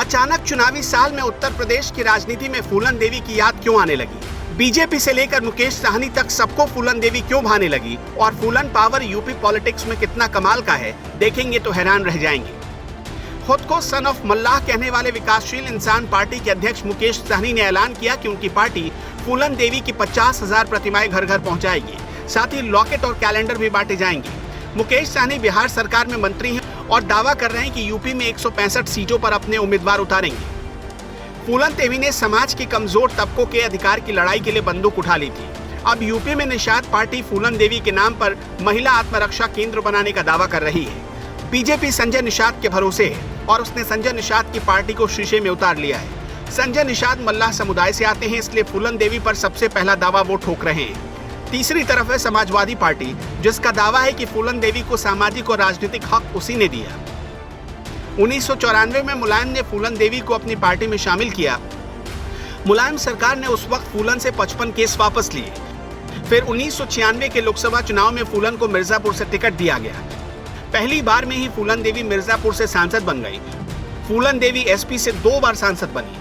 अचानक चुनावी साल में उत्तर प्रदेश की राजनीति में फूलन देवी की याद क्यों आने लगी? बीजेपी से लेकर मुकेश साहनी तक सबको फूलन देवी क्यों भाने लगी? और फूलन पावर यूपी पॉलिटिक्स में कितना कमाल का है, देखेंगे तो हैरान रह जाएंगे। खुद को सन ऑफ मल्लाह कहने वाले विकासशील इंसान पार्टी के अध्यक्ष मुकेश साहनी ने ऐलान किया कि उनकी पार्टी फूलन देवी की 50,000 प्रतिमाएं घर घर पहुंचाएगी। साथ ही लॉकेट और कैलेंडर भी बांटे जाएंगे। मुकेश साहनी बिहार सरकार में मंत्री हैं और दावा कर रहे हैं कि यूपी में 165 सीटों पर अपने उम्मीदवार उतारेंगे। फूलन देवी ने समाज के कमजोर तबकों के अधिकार की लड़ाई के लिए बंदूक उठा ली थी। अब यूपी में निषाद पार्टी फूलन देवी के नाम पर महिला आत्मरक्षा केंद्र बनाने का दावा कर रही है। बीजेपी संजय निषाद के भरोसे है और उसने संजय निषाद की पार्टी को शीशे में उतार लिया है। संजय निषाद मल्लाह समुदाय से आते हैं, इसलिए फूलन देवी पर सबसे पहला दावा वो ठोक रहे हैं। तीसरी तरफ है समाजवादी पार्टी, जिसका दावा है कि फूलन देवी को सामाजिक और राजनीतिक हक उसी ने दिया। 1994 में मुलायम ने फूलन देवी को अपनी पार्टी में शामिल किया। मुलायम सरकार ने उस वक्त फूलन से 55 केस वापस लिए। फिर 1996 के लोकसभा चुनाव में फूलन को मिर्जापुर से टिकट दिया गया। पहली बार में ही फूलन देवी मिर्जापुर से सांसद बन गई। फूलन देवी एसपी से 2 बार सांसद बनी।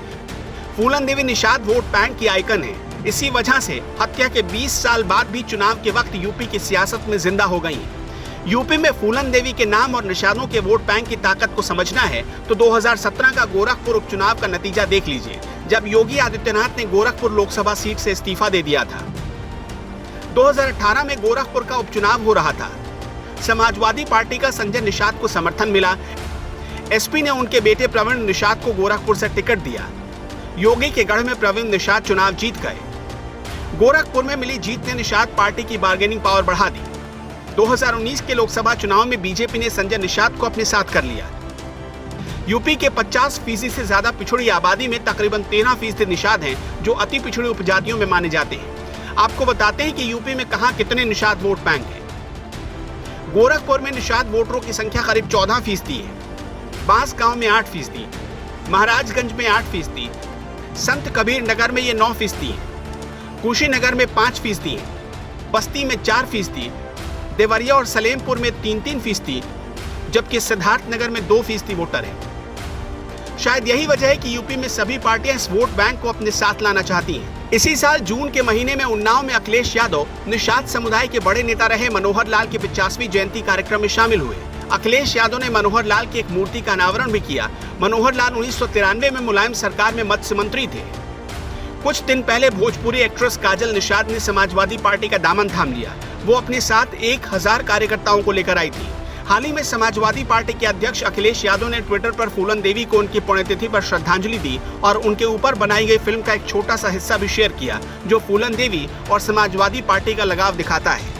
फूलन देवी निषाद वोट बैंक की आइकन है। इसी वजह से हत्या के 20 साल बाद भी चुनाव के वक्त यूपी की सियासत में जिंदा हो गई। यूपी में फूलन देवी के नाम और निषादों के वोट बैंक की ताकत को समझना है तो 2017 का गोरखपुर उपचुनाव का नतीजा देख लीजिए, जब योगी आदित्यनाथ ने गोरखपुर लोकसभा सीट से इस्तीफा दे दिया था। 2018 में गोरखपुर का उपचुनाव हो रहा था। समाजवादी पार्टी का संजय निषाद को समर्थन मिला। एसपी ने उनके बेटे प्रवीण निषाद को गोरखपुर से टिकट दिया। योगी के गढ़ में प्रवीण निषाद चुनाव जीत गए। गोरखपुर में मिली जीत ने निषाद पार्टी की बार्गेनिंग पावर बढ़ा दी। 2019 के लोकसभा चुनाव में बीजेपी ने संजय निषाद को अपने साथ कर लिया। यूपी के 50% से ज्यादा पिछड़ी आबादी में तकरीबन 13% निषाद हैं, जो अति पिछड़ी उपजातियों में माने जाते हैं। आपको बताते हैं कि यूपी में कहां कितने निषाद वोट बैंक हैं। गोरखपुर में निषाद वोटरों की संख्या करीब 14% है। बांसगांव में 8%, महाराजगंज में 8%, संत कबीर नगर में ये 9% है, कुशीनगर में 5% है, बस्ती में 4%, देवरिया और सलेमपुर में 3-3%, जबकि सिद्धार्थ नगर में 2% वोटर हैं। शायद यही वजह है कि यूपी में सभी पार्टियां इस वोट बैंक को अपने साथ लाना चाहती हैं। इसी साल जून के महीने में उन्नाव में अखिलेश यादव निषाद समुदाय के बड़े नेता रहे मनोहर लाल के 50वीं जयंती कार्यक्रम में शामिल हुए। अखिलेश यादव ने मनोहर लाल की एक मूर्ति का अनावरण भी किया। मनोहर लाल 1993 में मुलायम सरकार में मत्स्य मंत्री थे। कुछ दिन पहले भोजपुरी एक्ट्रेस काजल निषाद ने समाजवादी पार्टी का दामन थाम लिया। वो अपने साथ 1000 कार्यकर्ताओं को लेकर आई थी। हाल ही में समाजवादी पार्टी के अध्यक्ष अखिलेश यादव ने ट्विटर पर फूलन देवी को उनकी पुण्यतिथि पर श्रद्धांजलि दी और उनके ऊपर बनाई गई फिल्म का एक छोटा सा हिस्सा भी शेयर किया, जो फूलन देवी और समाजवादी पार्टी का लगाव दिखाता है।